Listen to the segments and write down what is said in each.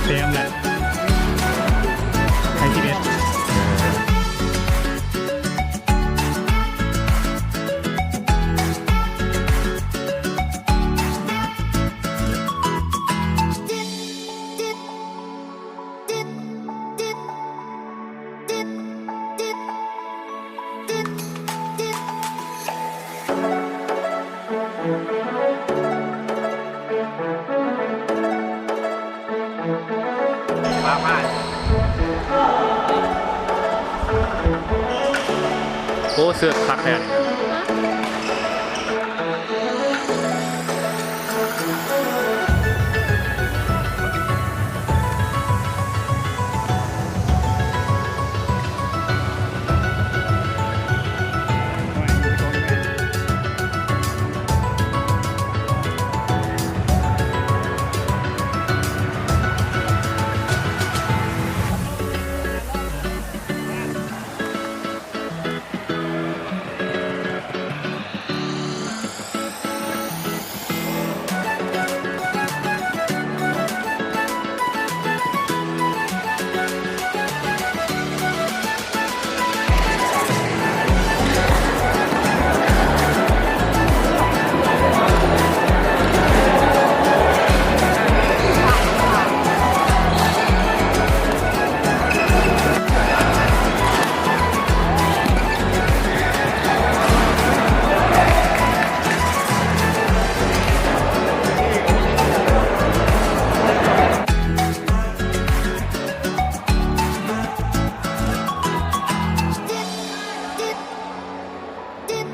เต็มแหละไทยทีเอสโอ้เสื้อคักแท้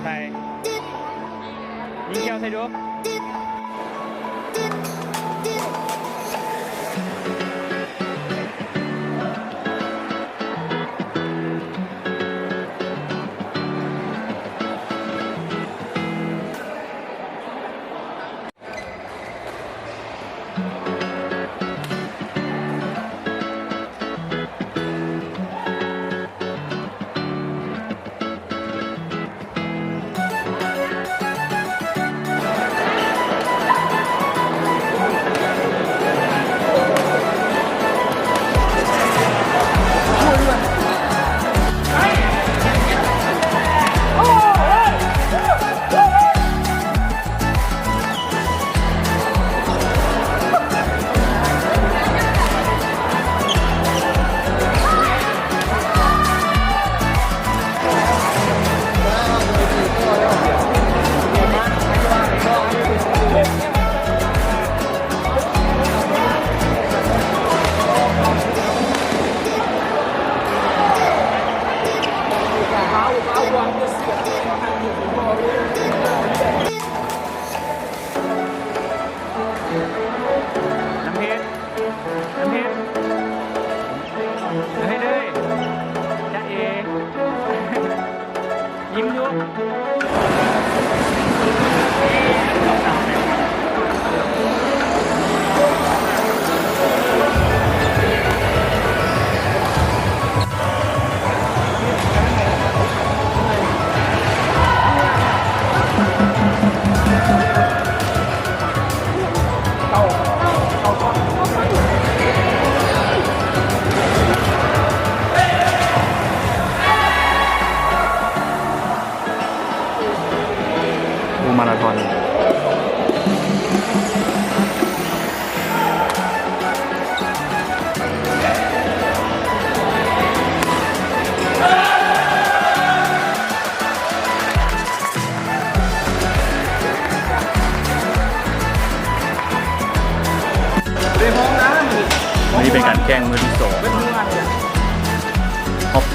ไทยยิงแก้วใส่ดูน้ำเพชรให้เลยจ้าเอยิ้มยุบมาราธอนนี่เป็นการแข่งมือที่สองฮอป8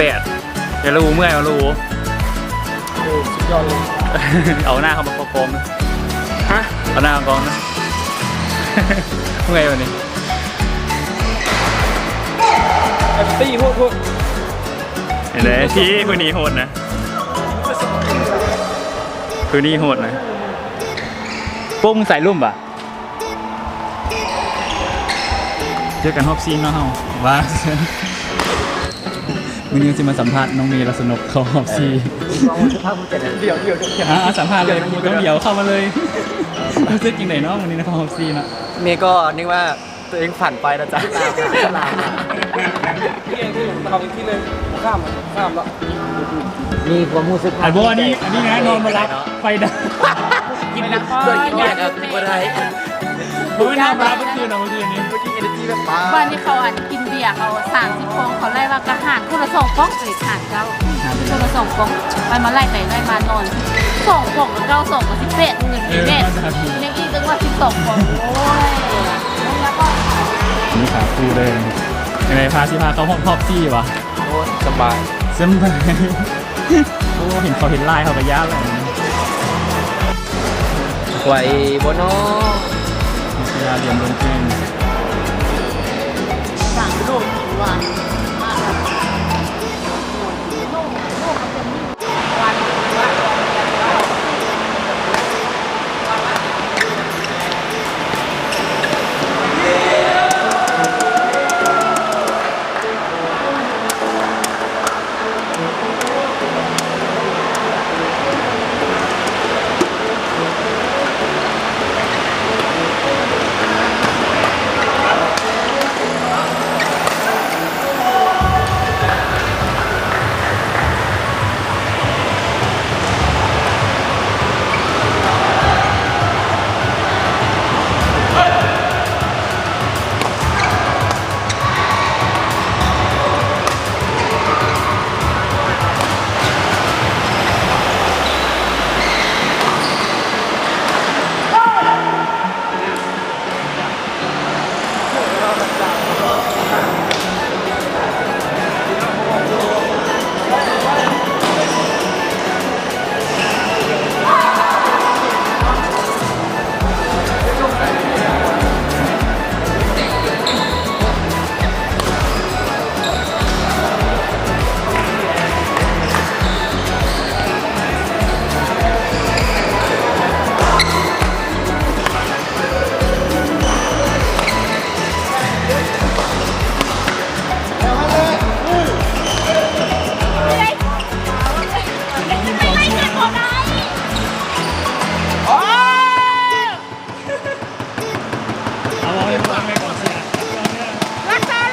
อย่ารู้เมื่อยอย่ารู้สุดยอดเลยเอาหน้าเข้ามาประกอบนะฮะเอาหน้ามากองนะเมื่อไงวันนี้ตีโหดเห็นไหมที่คืนนี้โหดนะคืนนี้โหดนะปุ้งใส่ลุ่มป่ะเจอกันฮอบซีนเนาะเฮาว่าวันนี้จะมาสัมภาษณ์น้องเมย์รัศนกเขาฮอบซีเดี๋ยวสัมภาษณ์เลยกูต้องเดี๋ยวเข้ามาเลยรู้สึกยังไงเนาะวันนี้นะเขาฮอบซีนะ เมย์ก็นึกว่าตัวเองฝันไปนะจ๊ะลา ที่เองที่เราที่เลยข้ามแล้ว มีความรู้สึก อันโบอันนี้นะนอนมารับไฟดับ กินนะเพื่อนกินเบียร์กับคนไทย โบไม่นอนมารับเมื่อคืนนี้ เมื่อกี้เอเนจีแบบป้า วันที่เขากินเบียร์เขา30 ฟองเขาไล่ว่ากระหารคนละ2 ฟองเลยหารเจ้าคนละ2 ฟองไปมาไล่ไปไล่มานอน2 ฟองกับเก้า2กับ18เงินเด็ดยังอีกตึงว่า12 ฟองโอ้ยแล้วก็ นี่ขาคู่เลยยังไงพาสิพาเขาห้องท็อปที่วะ โอ้สบาย เส้นไปโอ้เห็นเขาเห็นลายเขาไปย่าเลย ไหวบนน้อ เวลาเรียนบนเกม สั่งลูกวัน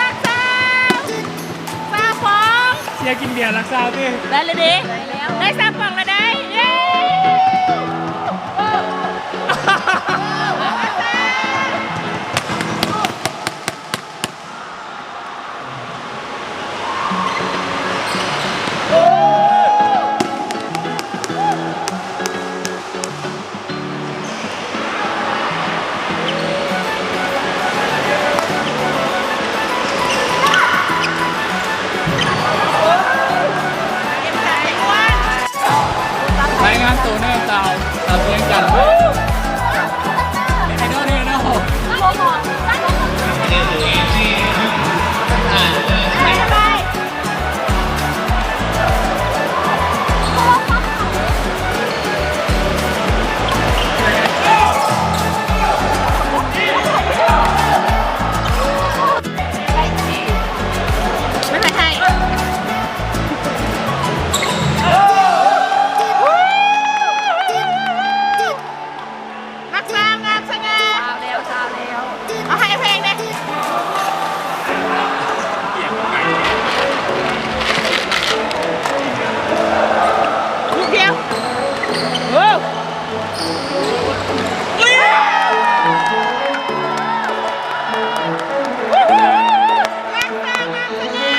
รักษาฟอง เชียร์กินเบียร์รักษาพี่ ได้เลยดิได้3 ฟองแล้วได้เย้รายงานตัวเนื่องตาวตามเพียงกันไอ้โน่นนี่นะโห ไม่ใช่รักษางามสง่าเอาให้เพลงเลยลูกเดียวโอ้รักษางามสง่า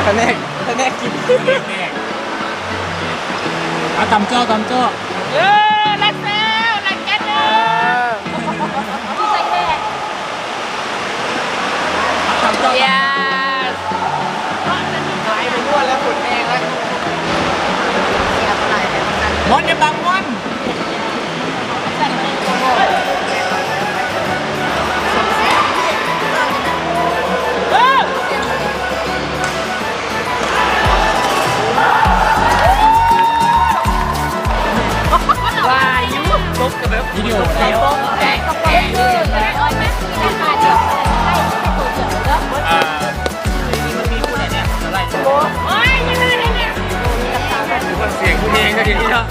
คะแนนกิน เอาตำเจ้าตำเจ้า นักเซลนักแก๊สเลยใส่แม่ ตำเจ้า yes หายไปทั่วแล้วฝุ่นแดงแล้ว มอนเนี่ยบางมอน ใส่มาในตัว วายุตกกับแบบ วิดีโอ ใส่โป๊ะแดงแดงเลยอ้อยไหมราคาเดียวให้ตัวเดียวเด้อ มันมีผู้เนี่ยอะไร โอ้ยยังไงเนี่ย คนเสียงกูเองก็ทีนี้เนาะ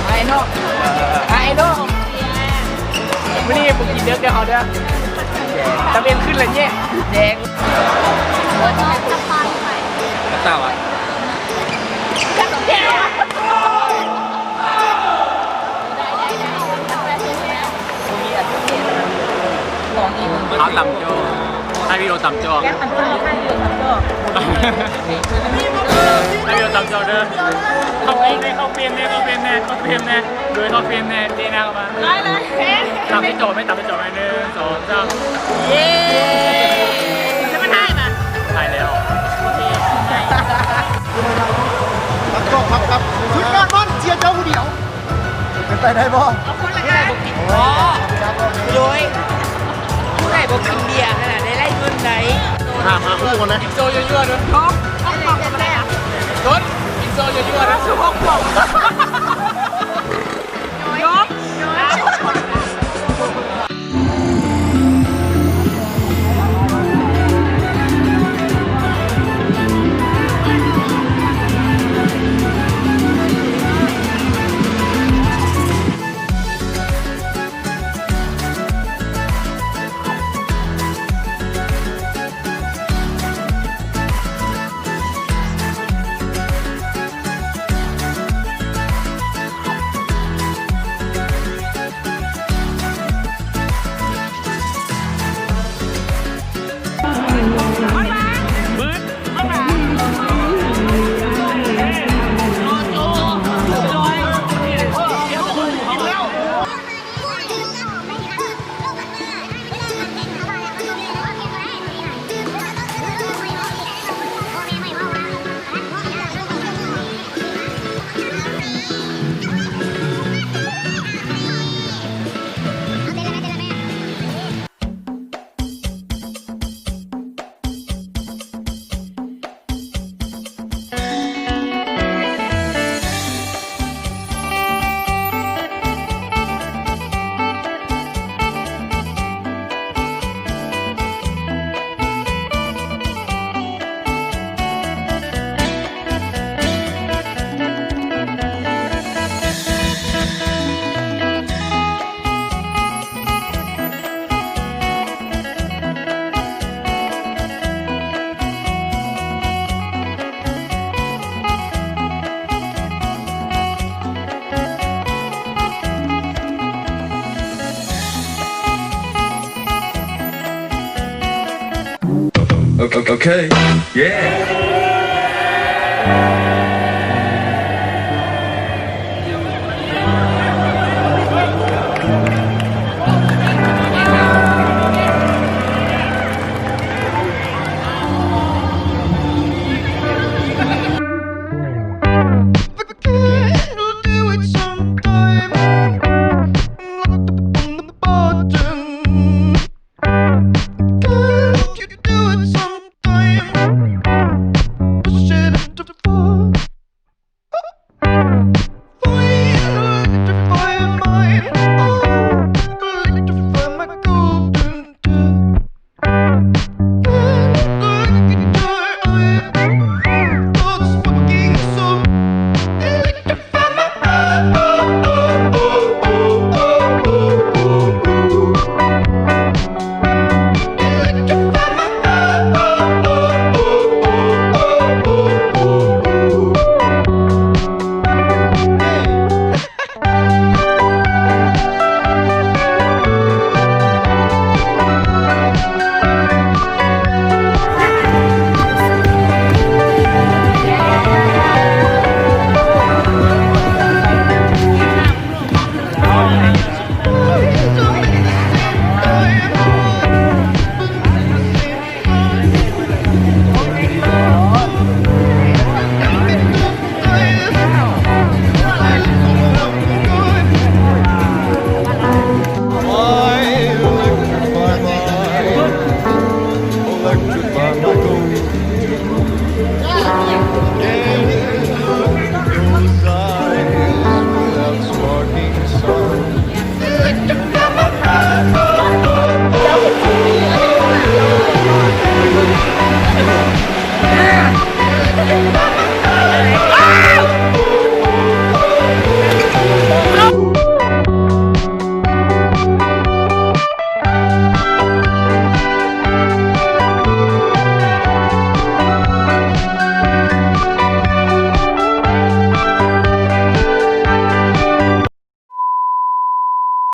ไอ้โน่ ไอ้โน่วันนี้ผมกินเยอะแกเขาเด้อตะเบียนขึ้นเลยเนี่ยแดง หัวน้องจะพาไป เต่าอ่ะ จับแก้ว เอาตำเจ้าให้วิดีโอตำเจ้าให้วิดีโอตำเจ้าเด้อเข้าเปลี่ยนแน่เข้าเปลี่ยนแน่เข้าเปลี่ยนแน่เข้าเปลี่ยนแน่โดยเข้าเปลี่ยนแน่ดีนะเข้ามา ได้เลย ตำให้โจไม่ตำให้โจไม่1 2 3 เย้จะมาถ่ายป่ะ ถ่ายแล้ว ครับชุดนอนมันเชียร์เจ้าผู้เดียวเป็นไปได้บ่ เอาคนละกัน อ๋อโดยผู้ใดบอกกินเบียร์ขนาดได้ไล่เงินไหน ถามมาคู่กันนะ อินโซเยอะๆด้วย ท้องของอะไรอ่ะ รถอินโซเยอะๆด้วย ท้องของยกOkay. Yeah. But we can do it sometime. Locked up on the bottom. Can't you do it sometime? Hãy subscribe cho kênh Ghiền Mì Gõ để không bỏ lỡ